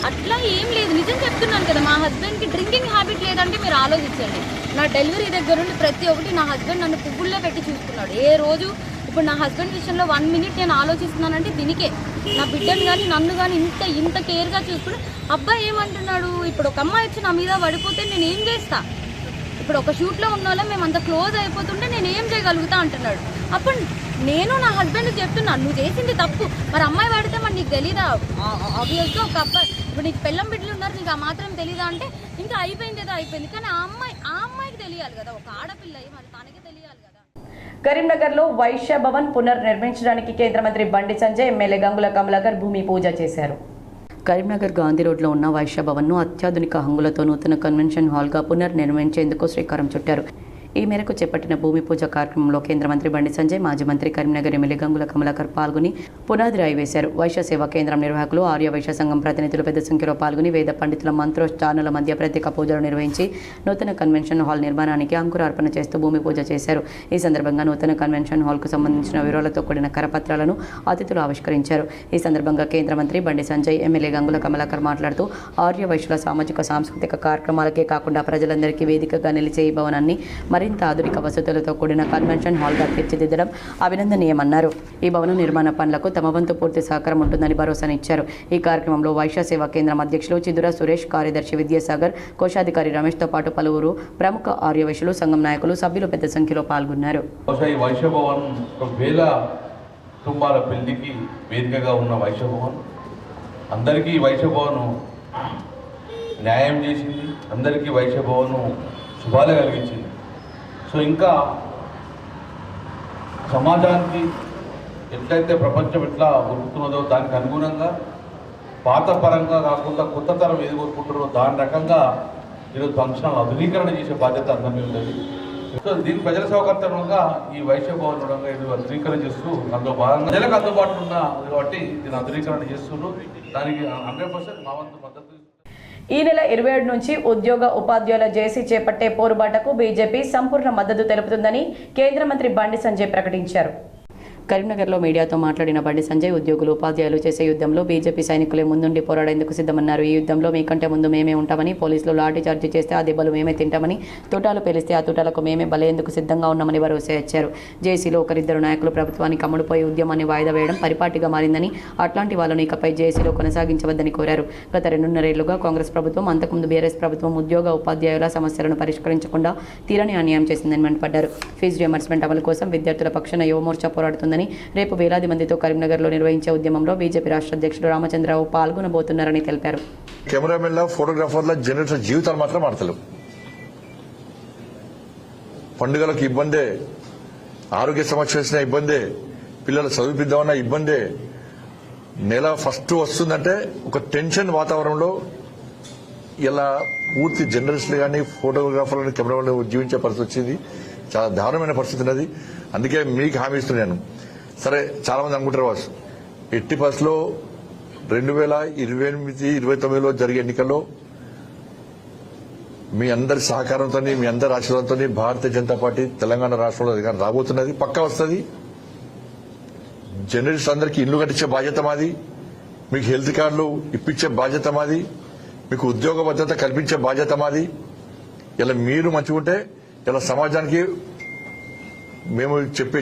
అట్లా ఏం లేదు, నిజం చెప్తున్నాను కదా. మా హస్బెండ్కి డ్రింకింగ్ హ్యాబిట్ లేదంటే మీరు ఆలోచించండి. నా డెలివరీ దగ్గర నుండి ప్రతి ఒక్కటి నా హస్బెండ్ నన్ను పువ్వుల్లో పెట్టి చూసుకున్నాడు. ఏ రోజు ఇప్పుడు నా హస్బెండ్ విషయంలో 1 మినిట్ నేను ఆలోచిస్తున్నానంటే దీనికే. నా బిడ్డను కానీ నన్ను కానీ ఇంత కేర్గా చూసుకుని అబ్బాయి ఏమంటున్నాడు, ఇప్పుడు ఒక అమ్మాయి వచ్చి నా మీద పడిపోతే నేను ఏం చేస్తా? ఇప్పుడు ఒక షూట్లో ఉన్న వాళ్ళం మేము అంత క్లోజ్ అయిపోతుంటే నేను ఏం చేయగలుగుతా అంటున్నాడు. అప్పుడు నేను నా హస్బెండ్కి చెప్తున్నాను, నువ్వు చేసింది తప్పు, మరి అమ్మాయి పడితే మరి నీకు తెలీదా? ఆబ్వియస్గా ఒక అబ్బాయి ఇప్పుడు నీకు పెళ్ళం బిడ్డలు ఉన్నారు, నీకు ఆ మాత్రం తెలీదా అంటే ఇంకా అయిపోయింది ఏదో అయిపోయింది. కానీ ఆ అమ్మాయికి తెలియాలి కదా, ఒక ఆడపిల్ల మరి తనకి తెలియాలి కదా. కరీంనగర్లో వైశ్య భవన్ పునర్నిర్మించడానికి కేంద్ర మంత్రి బండి సంజయ్, ఎమ్మెల్యే గంగుల కమలాకర్ భూమి పూజ చేశారు. కరీంనగర్ గాంధీ రోడ్లో ఉన్న వైశ్య భవన్ను అత్యాధునిక హంగులతో నూతన కన్వెన్షన్ హాల్గా పునర్నిర్మించేందుకు శ్రీకారం చుట్టారు. ఈ మేరకు చేపట్టిన భూమి పూజ కార్యక్రమంలో కేంద్ర మంత్రి బండి సంజయ్, మాజీ మంత్రి కరీంనగర్ ఎమ్మెల్యే గంగుల కమలాకర్ పాల్గొని పునాది రాయి వేశారు. వైశ్య సేవా కేంద్రం నిర్వాహకులు, ఆర్య వైశ్య సంఘం ప్రతినిధులు పెద్ద సంఖ్యలో పాల్గొని వేద పండితుల మంత్రోచ్చారణల మధ్య ప్రత్యేక పూజలు నిర్వహించి నూతన కన్వెన్షన్ హాల్ నిర్మాణానికి అంకురార్పణ చేస్తూ భూమి పూజ చేశారు. ఈ సందర్భంగా నూతన కన్వెన్షన్ హాల్కు సంబంధించిన వివరాలతో కూడిన కరపత్రాలను అతిథులు ఆవిష్కరించారు. ఈ సందర్భంగా కేంద్ర మంత్రి బండి సంజయ్, ఎమ్మెల్యే గంగుల కమలాకర్ మాట్లాడుతూ ఆర్య వైశ్యుల సామాజిక సాంస్కృతిక కార్యక్రమాలకే కాకుండా ప్రజలందరికీ వేదికగా నిలిచే ఈ భవనాన్ని మరింత ఆధునిక వసతులతో కూడిన కన్వెన్షన్ హాల్గా తీర్చిదిద్దడం అభినందనీయమన్నారు. ఈ భవన నిర్మాణ పనులకు తమ వంతు పూర్తి సహకారం ఉంటుందని భరోసానిచ్చారు. ఈ కార్యక్రమంలో వైశ్య సేవా కేంద్రం అధ్యక్షులు చిదుర సురేష్, కార్యదర్శి విద్యాసాగర్, కోశాధికారి రమేష్తో పాటు పలువురు ప్రముఖ ఆర్య వైశ్యులు, సంఘం నాయకులు, సభ్యులు పెద్ద సంఖ్యలో పాల్గొన్నారు. వైశ్య భవన్ ఒక వేల కుటుంబాల పెళ్లికి వేదికగా ఉన్న వైశ్య భవన్ అందరికీ వైశ్య భవన్ న్యాయం చేసింది, అందరికీ వైశ్య భవన్ శుభాలు కలిగించింది. సో ఇంకా సమాజానికి ఎట్లయితే ప్రపంచం ఎట్లా ఉరుకుతున్నదో దానికి అనుగుణంగా పాత పరంగా కాకుండా కొత్త తరం ఏది కోరుకుంటున్నారో దాని రకంగా ఈరోజు ఫంక్షన్ ఆధునీకరణ చేసే బాధ్యత అందరినీ ఉంటుంది. సో దీని ప్రజల సౌకర్యంగా ఈ వైశ్య భవన్ ఇది ఆధునీకరణ చేస్తూ అందులో భాగంగా ప్రజలకు అందుబాటులో ఉన్న కాబట్టి దీన్ని ఆధునీకరణ చేస్తున్నారు. దానికి 100% మా వంతు మద్దతు. ఈ నెల 27 నుంచి ఉద్యోగ ఉపాధ్యాయుల జేసీ చేపట్టే పోరుబాటకు బీజేపీ సంపూర్ణ మద్దతు తెలుపుతుందని కేంద్ర మంత్రి బండి సంజయ్ ప్రకటించారు. కరీంనగర్లో మీడియాతో మాట్లాడిన బండి సంజయ్ ఉద్యోగులు ఉపాధ్యాయులు చేసే యుద్ధంలో బీజేపీ సైనికులే ముందుండి పోరాడేందుకు సిద్ధమన్నారు. ఈ యుద్ధంలో మీకంటే ముందు మేమే ఉంటామని, పోలీసులు లాఠీ చార్జీ చేస్తే ఆ దెబ్బలు మేమే తింటామని, తూటాలు పేలిస్తే ఆ తూటాలకు మేమే బలేందుకు సిద్ధంగా ఉన్నామని భరోసా ఇచ్చారు. జేసీలో ఒకరిద్దరు నాయకులు ప్రభుత్వానికి అమ్ముడుపోయి ఉద్యమాన్ని వాయిదా వేయడం పరిపాటిగా మారిందని, అట్లాంటి వాళ్ళను ఇకపై జేసీలో కొనసాగించవద్దని కోరారు. గత 2.5 ఏళ్లుగా కాంగ్రెస్ ప్రభుత్వం, అంతకుముందు బీఆర్ఎస్ ప్రభుత్వం ఉద్యోగ ఉపాధ్యాయుల సమస్యలను పరిష్కరించకుండా తీరని అన్యాయం చేసిందని మండిపడ్డారు. ఫీజు రియంబర్స్మెంట్ అమలు కోసం విద్యార్థుల పక్షాన యువమోర్చా పోరాడుతుందని, రేపు వేలాది మందితో కరీంనగర్లో నిర్వహించే ఉద్యమంలో బీజేపీ రాష్ట్ర అధ్యక్షుడు రామచంద్రరావు పాల్గొనబోతున్నారని తెలిపారు. కెమెరామెన్ల, ఫోటోగ్రాఫర్ల, జర్నలిస్టుల జీవితాలు మాత్రం ఆడతలేవు. పండుగలకు ఇబ్బందే, ఆరోగ్య సమస్య వచ్చిన ఇబ్బందే, పిల్లలు చదివిద్దామన్న ఇబ్బందే. నెల ఫస్ట్ వస్తుందంటే ఒక టెన్షన్ వాతావరణంలో ఇలా పూర్తి జర్నలిస్టులు కానీ, ఫోటోగ్రాఫర్లు, కెమెరామెన్లు జీవించే పరిస్థితి వచ్చింది. చాలా దారుణమైన పరిస్థితి ఉన్నది. అందుకే మీకు హామీ ఇస్తున్నాను. సరే, చాలా మంది అనుకుంటారు వాసు ఎట్టి పరిస్థితిలో 2028-29లో జరిగే ఎన్నికల్లో మీ అందరి సహకారంతో, మీ అందరి ఆశీర్వాదంతో భారతీయ జనతా పార్టీ తెలంగాణ రాష్ట్రంలో అధికారం రాబోతున్నది. పక్కా వస్తుంది. జర్నలిస్ట్ అందరికీ ఇల్లు కట్టించే బాధ్యత మాది, మీకు హెల్త్ కార్డులు ఇప్పించే బాధ్యత మాది, మీకు ఉద్యోగ భద్రత కల్పించే బాధ్యత మాది. ఇలా మీరు మంచిగుంటే ఇలా సమాజానికి మేము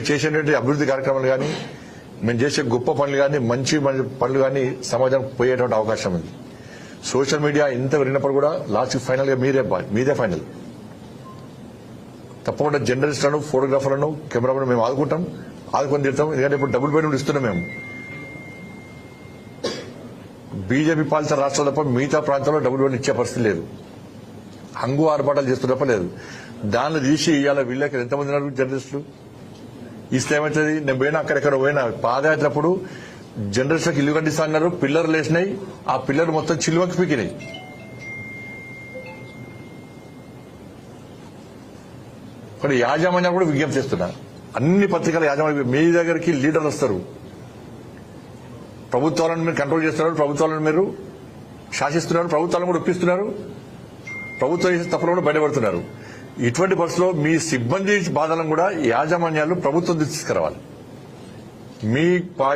చేసేటువంటి అభివృద్ధి కార్యక్రమాలు కానీ, మేము చేసే గొప్ప పనులు కానీ, మంచి పనులు కానీ సమాజానికి పోయేటువంటి అవకాశం ఉంది. సోషల్ మీడియా ఇంత విరిగినప్పుడు కూడా లాస్ట్ ఫైనల్ గా మీదే ఫైనల్. తప్పకుండా జర్నలిస్టులను, ఫోటోగ్రాఫర్లను, కెమెరాలను మేము ఆదుకొని తీరుతాం. ఎందుకంటే ఇప్పుడు డబుల్ బెడ్రూమ్లు ఇస్తున్నాం. మేము బీజేపీ పాలిత రాష్ట్రాలు తప్ప మిగతా ప్రాంతాల్లో డబుల్ బెడ్రూమ్ ఇచ్చే పరిస్థితి లేదు. హంగు ఆర్భాటాలు చేస్తున్నప్ప లేదు. దాన్ని తీసి ఇవాళ వీళ్ళకి ఎంతమంది ఉన్నారు జర్నలిస్టులు? ఇస్తే ఏమవుతుంది? నేను పోయినా, అక్కడెక్కడ పోయినా పాదయాత్రప్పుడు జర్నలిస్టులకు ఇల్లు కట్టిస్తా అన్నారు. పిల్లర్లు వేసినాయి. ఆ పిల్లలు మొత్తం చిల్లువకి పీకినాయి. ఇక్కడ యాజమాన్యాలు కూడా విజ్ఞప్తి చేస్తున్నా. అన్ని పత్రికల యాజమాన్యం మీ దగ్గరికి లీడర్లు వస్తారు. ప్రభుత్వాలను మీరు కంట్రోల్ చేస్తున్నారు, ప్రభుత్వాలను మీరు శాసిస్తున్నారు, ప్రభుత్వాలను కూడా ఒప్పిస్తున్నారు, ప్రభుత్వం చేసే తప్పులు కూడా బయటపడుతున్నారు. ఇటువంటి పరిస్థితుల్లో మీ సిబ్బంది బాధలను కూడా యాజమాన్యాలు ప్రభుత్వం తీసుకురావాలి. మీ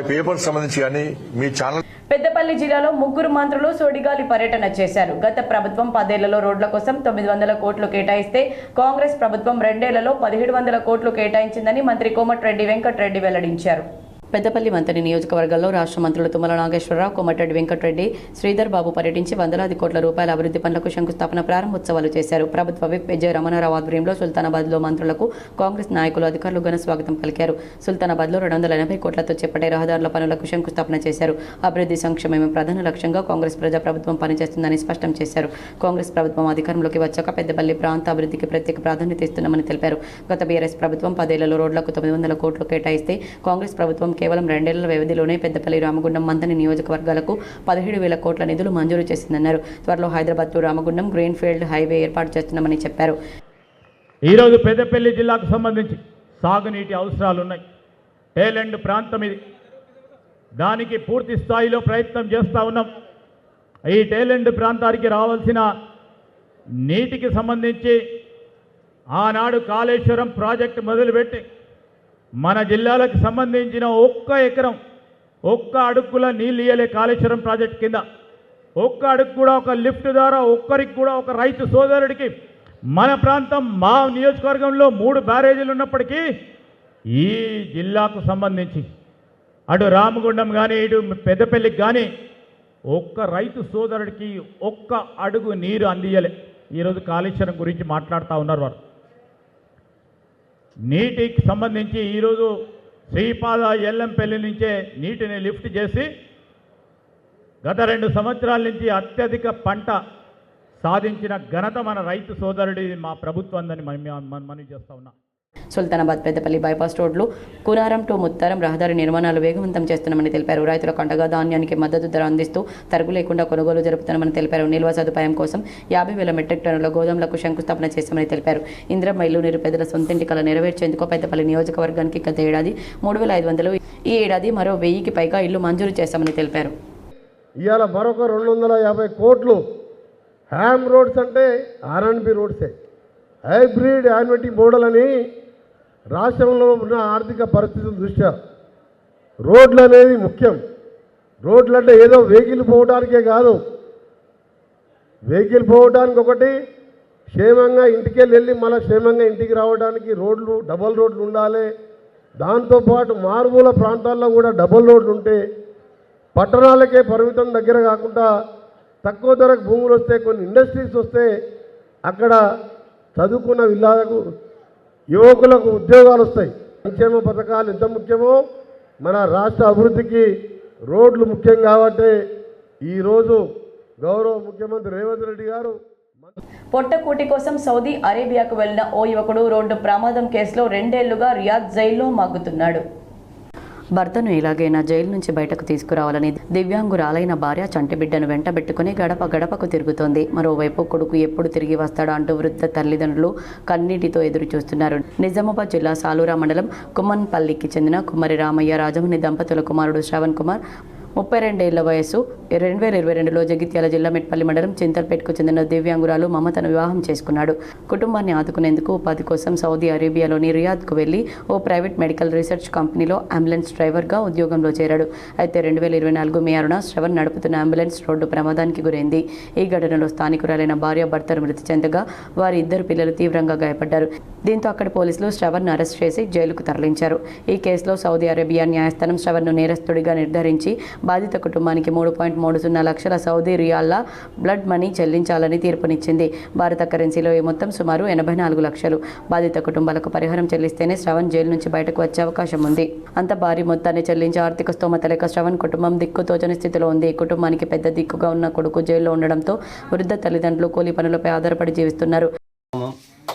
పేపర్ సంబంధించి కానీ మీ ఛానల్. పెద్దపల్లి జిల్లాలో 3 మంత్రులు సోడిగాలి పర్యటన చేశారు. గత ప్రభుత్వం 10 ఏళ్లలో రోడ్ల కోసం 900 కోట్లు కేటాయిస్తే కాంగ్రెస్ ప్రభుత్వం 2 ఏళ్లలో 1700 కోట్లు కేటాయించిందని మంత్రి కోమటిరెడ్డి వెంకటరెడ్డి వెల్లడించారు. పెద్దపల్లి మంత్రి నియోజకవర్గాల్లో రాష్ట్ర మంత్రులు తుమ్మల నాగేశ్వరరావు, కోమటిరెడ్డి వెంకటరెడ్డి, శ్రీధర్ బాబు పర్యటించి వందలాది కోట్ల రూపాయల అభివృద్ధి పనులకు శంకుస్థాపన, ప్రారంభోత్సవాలు చేశారు. ప్రభుత్వ విప్ విజయ రమణారావు ఆధ్వర్యంలో సుల్తానాబాద్లో మంత్రులకు కాంగ్రెస్ నాయకులు, అధికారులు ఘన స్వాగతం పలికారు. సుల్తానాబాద్లో 280 కోట్లతో చేపట్టే రహదారుల పనులకు శంకుస్థాపన చేశారు. అభివృద్ధి సంక్షేమమే ప్రధాన లక్ష్యంగా కాంగ్రెస్ ప్రజాప్రభుత్వం పనిచేస్తుందని స్పష్టం చేశారు. కాంగ్రెస్ ప్రభుత్వం అధికారంలోకి వచ్చాక పెద్దపల్లి ప్రాంత అభివృద్ధికి ప్రత్యేక ప్రాధాన్యత ఇస్తున్నామని తెలిపారు. గత బీఆర్ఎస్ ప్రభుత్వం 10 ఏళ్లలో రోడ్లకు 900 కోట్లు కేటాయిస్తే కాంగ్రెస్ ప్రభుత్వం కేవలం 2 ఏళ్ల వ్యవధిలోనే పెద్దపల్లి, రామగుండం, మంథని నియోజకవర్గాలకు 17,000 కోట్ల నిధులు మంజూరు చేసిందన్నారు. త్వరలో Hyderabad to Ramagundam green field highway ఏర్పాటు చేస్తున్నామని చెప్పారు. ఈరోజు పెద్దపల్లి జిల్లాకు సంబంధించి సాగునీటి అవసరాలు ఉన్నాయి. టేలెండ్ ప్రాంతం ఇది. దానికి పూర్తి స్థాయిలో ప్రయత్నం చేస్తూ ఉన్నాం. ఈ టేలెండ్ ప్రాంతానికి రావాల్సిన నీటికి సంబంధించి ఆనాడు కాళేశ్వరం ప్రాజెక్టు మొదలుపెట్టి మన జిల్లాలకు సంబంధించిన 1 ఎకరం 1 అడుగుల నీళ్ళు ఇయ్యలే. కాళేశ్వరం ప్రాజెక్టు కింద 1 అడుగు కూడా ఒక లిఫ్ట్ ద్వారా ఒక్కరికి కూడా ఒక రైతు సోదరుడికి మన ప్రాంతం, మా నియోజకవర్గంలో 3 బ్యారేజీలు ఉన్నప్పటికీ ఈ జిల్లాకు సంబంధించి అటు రామగుండం కానీ ఇటు పెద్దపల్లికి కానీ 1 రైతు సోదరుడికి 1 అడుగు నీరు అందియలే. ఈరోజు కాళేశ్వరం గురించి మాట్లాడుతూ ఉన్నారు వారు. నీటికి సంబంధించి ఈరోజు శ్రీపాద ఎల్లంపల్లి నుంచే నీటిని లిఫ్ట్ చేసి గత 2 సంవత్సరాల నుంచి అత్యధిక పంట సాధించిన ఘనత మన రైతు సోదరుడి, మా ప్రభుత్వాన్ని మనవి చేస్తా ఉన్నా. సుల్తానాబాద్ పెద్దపల్లి బైపాస్ రోడ్లు, కునారం టు ముత్తారం రహదారి నిర్మాణాలు వేగవంతం చేస్తున్నామని తెలిపారు. రైతులకు అండగా ధాన్యానికి మద్దతు ధర అందిస్తూ తరుగు లేకుండా కొనుగోలు జరుపుతున్నామని తెలిపారు. నిల్వ సదుపాయం కోసం 50,000 మెట్రిక్ టన్నుల గోదాములకు శంకుస్థాపన చేశామని తెలిపారు. ఇందిరమ్మ ఇల్లు నిరుపేదల సొంతింటి కల నెరవేర్చేందుకు పెద్దపల్లి నియోజకవర్గానికి గత ఏడాది 3,500, ఈ ఏడాది మరో 1000కి పైగా ఇల్లు మంజూరు చేశామని తెలిపారు. ఇవాళ మరొక 250 కోట్లు హ్యామ్ రోడ్స్ అంటే ఆర్ఎండ్బి రోడ్సే, హైబ్రిడ్ యాన్యుటీ మోడల్ అని రాష్ట్రంలో ఉన్న ఆర్థిక పరిస్థితుల దృష్ట్యా రోడ్లు అనేది ముఖ్యం. రోడ్లు అంటే ఏదో వెహికల్ పోవడానికే కాదు, వెహికల్ పోవడానికి ఒకటి, క్షేమంగా ఇంటికి వెళ్ళి మళ్ళీ క్షేమంగా ఇంటికి రావడానికి రోడ్లు, డబల్ రోడ్లు ఉండాలి. దాంతోపాటు మారుమూల ప్రాంతాల్లో కూడా డబల్ రోడ్లు ఉంటే పట్టణాలకే పరిమితం దగ్గర కాకుండా తక్కువ ధరకు భూములు వస్తే, కొన్ని ఇండస్ట్రీస్ వస్తే అక్కడ చదువుకున్న విల్లాలకు యువకులకు ఉద్యోగాలు వస్తాయి. సంక్షేమ పథకాలు ఎంత ముఖ్యమో మన రాష్ట్ర అభివృద్ధికి రోడ్లు ముఖ్యం. కాబట్టి ఈరోజు గౌరవ ముఖ్యమంత్రి రేవంత్ రెడ్డి గారు పొట్టకూటి కోసం సౌదీ అరేబియాకు వెళ్లిన ఓ యువకుడు రోడ్డు ప్రమాదం కేసులో 2 ఏళ్లుగా రియాద్ జైల్లో మగ్గుతున్నాడు. భర్తను ఎలాగైనా జైలు నుంచి బయటకు తీసుకురావాలని దివ్యాంగురాలైన భార్య చంటిబిడ్డను వెంటబెట్టుకుని గడప గడపకు తిరుగుతోంది. మరోవైపు కొడుకు ఎప్పుడు తిరిగి వస్తాడా అంటూ వృద్ధ తల్లిదండ్రులు కన్నీటితో ఎదురు చూస్తున్నారు. నిజామాబాద్ జిల్లా సాలూరా మండలం కుమ్మన్పల్లికి చెందిన కుమ్మరి రామయ్య రాజముని దంపతుల కుమారుడు శ్రవణ్ కుమార్ 32 ఏళ్ల వయసు 2022లో జగిత్యాల జిల్లా మెట్పల్లి మండలం చింతల్పేటకు చెందిన దివ్యాంగురాలు మమతను వివాహం చేసుకున్నాడు. కుటుంబాన్ని ఆదుకునేందుకు ఉపాధి కోసం సౌదీ అరేబియాలోని రియాద్కు వెళ్లి ఓ ప్రైవేట్ మెడికల్ రీసెర్చ్ కంపెనీలో అంబులెన్స్ డ్రైవర్గా ఉద్యోగంలో చేరాడు. అయితే 2024 మే 6న శ్రవణ్ నడుపుతున్న అంబులెన్స్ రోడ్డు ప్రమాదానికి గురైంది. ఈ ఘటనలో స్థానికురాలైన భార్య భర్తలు మృతి చెందగా వారి 2 పిల్లలు తీవ్రంగా గాయపడ్డారు. దీంతో అక్కడి పోలీసులు శ్రవణ్ను అరెస్ట్ చేసి జైలుకు తరలించారు. ఈ కేసులో సౌదీ అరేబియా న్యాయస్థానం శ్రవణ్ను నేరస్తుడిగా నిర్ధారించి బాధిత కుటుంబానికి 3.30 లక్షల సౌదీ రియాళ్ల బ్లడ్ మనీ చెల్లించాలని తీర్పునిచ్చింది. భారత కరెన్సీలో ఈ మొత్తం సుమారు 84 లక్షలు. బాధిత కుటుంబాలకు పరిహారం చెల్లిస్తేనే శ్రవణ్ జైలు నుంచి బయటకు వచ్చే అవకాశం ఉంది. అంత భారీ మొత్తాన్ని చెల్లించే ఆర్థిక స్తోమత లేక శ్రవణ్ కుటుంబం దిక్కుతోచని స్థితిలో ఉంది. కుటుంబానికి పెద్ద దిక్కుగా ఉన్న కొడుకు జైల్లో ఉండడంతో వృద్ధ తల్లిదండ్రులు కూలీ పనులపై ఆధారపడి జీవిస్తున్నారు.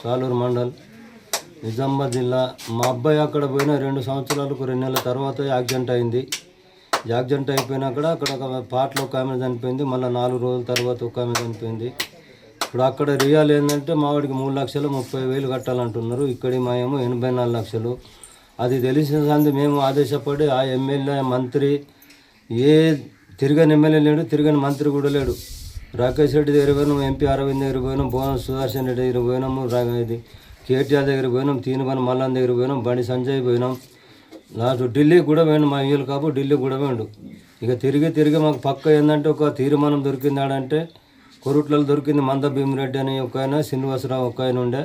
సాలూరు మండల్ నిజామాబాద్ జిల్లా. మా అబ్బాయి అక్కడ పోయిన 2 సంవత్సరాలకు 2 నెలల తర్వాత యాక్సిడెంట్ అయింది. యాక్సిడెంట్ అయిపోయినాక అక్కడ ఒక పాటలో ఒక ఆమె చనిపోయింది. మళ్ళీ 4 రోజుల తర్వాత ఒక ఆమె చనిపోయింది. ఇప్పుడు అక్కడ రియాల్ ఏంటంటే మావాడికి 3,30,000 కట్టాలంటున్నారు. ఇక్కడి మాయేమో 84 లక్షలు. అది తెలిసిన సంది మేము ఆదేశపడి ఆ ఎమ్మెల్యే మంత్రి ఏ తిరగని ఎమ్మెల్యే లేడు, తిరగని మంత్రి కూడా లేడు. రాకేష్ రెడ్డి దగ్గర పోయినాం, ఎంపీ అరవింద్ దగ్గర పోయినాం, భువన సుదర్శన్ రెడ్డి దగ్గర పోయినాము, ఇది కేటీఆర్ దగ్గర పోయినాం, తీనుపని మల్లన్ దగ్గర పోయినాం, బండి సంజయ్ పోయినాం, లాస్ట్ ఢిల్లీకి కూడా పోయిండు. మా ఇల్లు కాపు ఢిల్లీకి కూడా పోయిండు. ఇక తిరిగి మాకు పక్క ఏంటంటే ఒక తీర్మానం దొరికిందాడంటే కొరుట్లలో దొరికింది. మంద భీమిరెడ్డి అని ఒక ఆయన, శ్రీనివాసరావు ఒక ఆయన ఉండే.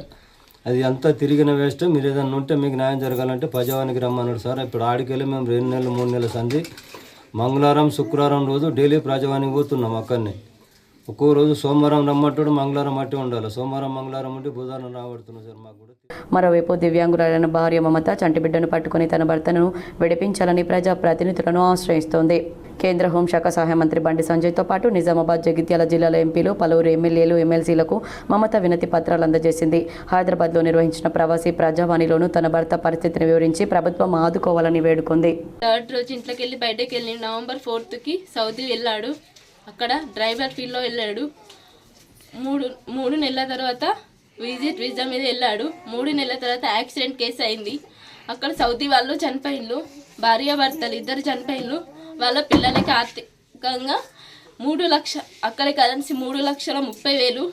అది అంతా తిరిగిన వేస్ట్. మీరు ఏదన్నా ఉంటే మీకు న్యాయం జరగాలంటే ప్రజావానికి రమ్మన్నాడు సార్. ఇప్పుడు ఆడికి వెళ్ళి మేము 2 నెలలు 3 నెలల సంధి మంగళవారం శుక్రవారం రోజు డైలీ ప్రజావానికి పోతున్నాం. అక్కడనే ఒక్కో రోజు సోమవారం రమ్మంటాడు, మంగళవారం అట్టే ఉండాలి. సోమవారం మంగళవారం ఉంటే బుధవారం రాబడుతున్నాం సార్. మాకు కూడా మరోవైపు దివ్యాంగురాలైన భార్య మమత చంటిబిడ్డను పట్టుకుని తన భర్తను విడిపించాలని ప్రజాప్రతినిధులను ఆశ్రయిస్తోంది. కేంద్ర హోంశాఖ సహాయ మంత్రి బండి సంజయ్తో పాటు నిజామాబాద్, జగిత్యాల జిల్లాల ఎంపీలు, పలువురు ఎమ్మెల్యేలు, ఎమ్మెల్సీలకు మమత వినతి పత్రాలు అందజేసింది. హైదరాబాద్లో నిర్వహించిన ప్రవాసీ ప్రజావాణిలోనూ తన భర్త పరిస్థితిని వివరించి ప్రభుత్వం ఆదుకోవాలని వేడుకుంది. 3rd రోజు ఇంట్లోకి వెళ్ళి బయటకు వెళ్ళి నవంబర్ 4కి సౌదీ వెళ్ళాడు. అక్కడ డ్రైవర్ ఫీల్డ్లో వెళ్ళాడు. 3 నెలల తర్వాత విజిట్ వీసా మీద వెళ్ళాడు. 3 నెలల తర్వాత యాక్సిడెంట్ కేసు అయింది. అక్కడ సౌదీ వాళ్ళు చనిపోయిళ్ళు, భార్యాభర్తలు 2 చనిపోయిళ్ళు. వాళ్ళ పిల్లలకి ఆర్థికంగా 3 లక్షలు, అక్కడ కరెన్సీ 3,30,000,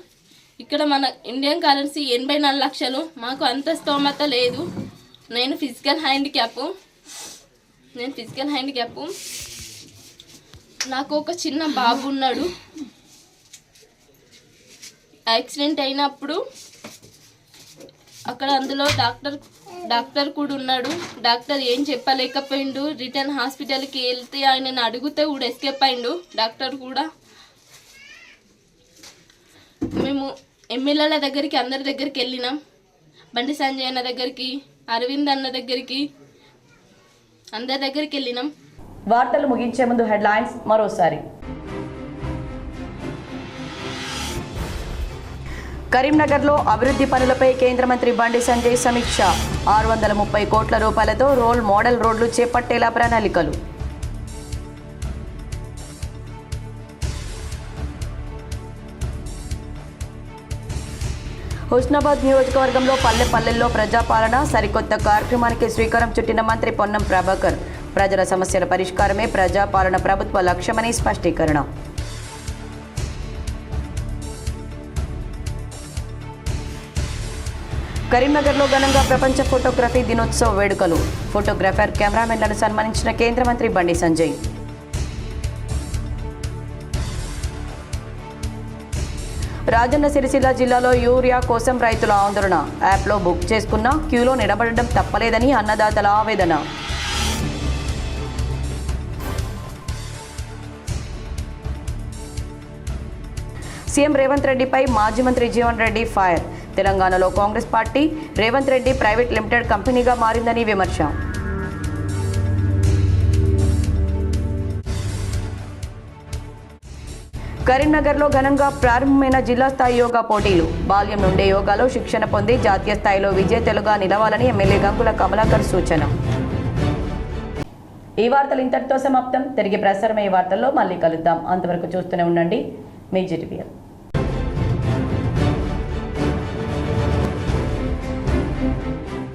ఇక్కడ మన ఇండియన్ కరెన్సీ 84 లక్షలు. మాకు అంత స్తోమత లేదు. నేను ఫిజికల్ హ్యాండిక్యాప్. నాకు ఒక చిన్న బాబు ఉన్నాడు. యాక్సిడెంట్ అయినప్పుడు అక్కడ అందులో డాక్టర్ కూడా ఉన్నాడు. డాక్టర్ ఏం చెప్పలేకపోయిండు. రిటర్న్ హాస్పిటల్కి వెళ్తే ఆయనను అడిగితే కూడా ఎస్కేప్ అయిండు డాక్టర్ కూడా. మేము ఎమ్మెల్యేల దగ్గరికి అందరి దగ్గరికి వెళ్ళినాం. బండి సంజయ్ అన్న దగ్గరికి, అరవింద్ అన్న దగ్గరికి, అందరి దగ్గరికి వెళ్ళినాం. వార్తలు ముగించే ముందు హెడ్లైన్స్ మరోసారి. కరీంనగర్లో అభివృద్ధి పనులపై కేంద్ర మంత్రి బండి సంజయ్ సమీక్ష. 630 కోట్ల రూపాయలతో రోల్ మోడల్ రోడ్లు చేపట్టేలా ప్రణాళికలు. హుస్నాబాద్ నియోజకవర్గంలో పల్లెల్లో ప్రజాపాలన సరికొత్త కార్యక్రమానికి శ్రీకారం చుట్టిన మంత్రి పొన్నం ప్రభాకర్. ప్రజల సమస్యల పరిష్కారమే ప్రజాపాలన ప్రభుత్వ లక్ష్యమని స్పష్టీకరణ. కరీంనగర్లో ఘనంగా ప్రపంచ ఫోటోగ్రఫీ దినోత్సవ వేడుకలు. ఫోటోగ్రాఫర్, కెమెరామెన్లను సన్మానించిన కేంద్ర మంత్రి బండి సంజయ్. రాజన్న సిరిసిల్ల జిల్లాలో యూరియా కోసం రైతుల ఆందోళన. యాప్లో బుక్ చేసుకున్నా క్యూలో నిలబడడం తప్పలేదని అన్నదాతల ఆవేదన. సీఎం రేవంత్ రెడ్డిపై మాజీ మంత్రి జీవన్ రెడ్డి ఫైర్. తెలంగాణలో Congress party Revanth Reddy private limited కంపెనీగా మారిందని విమర్శ. కరీంనగర్లో ఘనంగా ప్రారంభమైన జిల్లా స్థాయి యోగా పోటీలు. బాల్యం నుండే యోగాలో శిక్షణ పొంది జాతీయ స్థాయిలో విజేతలుగా నిలవాలని ఎమ్మెల్యే గంగుల కమలాకర్ సూచన. ఈ వార్తలు ఇంతటితో సమాప్తం. తిరిగి ప్రసారమయ్యే వార్తల్లో మళ్ళీ కలుద్దాం. అంతవరకు చూస్తూనే ఉండండి మీ జీటీవీ.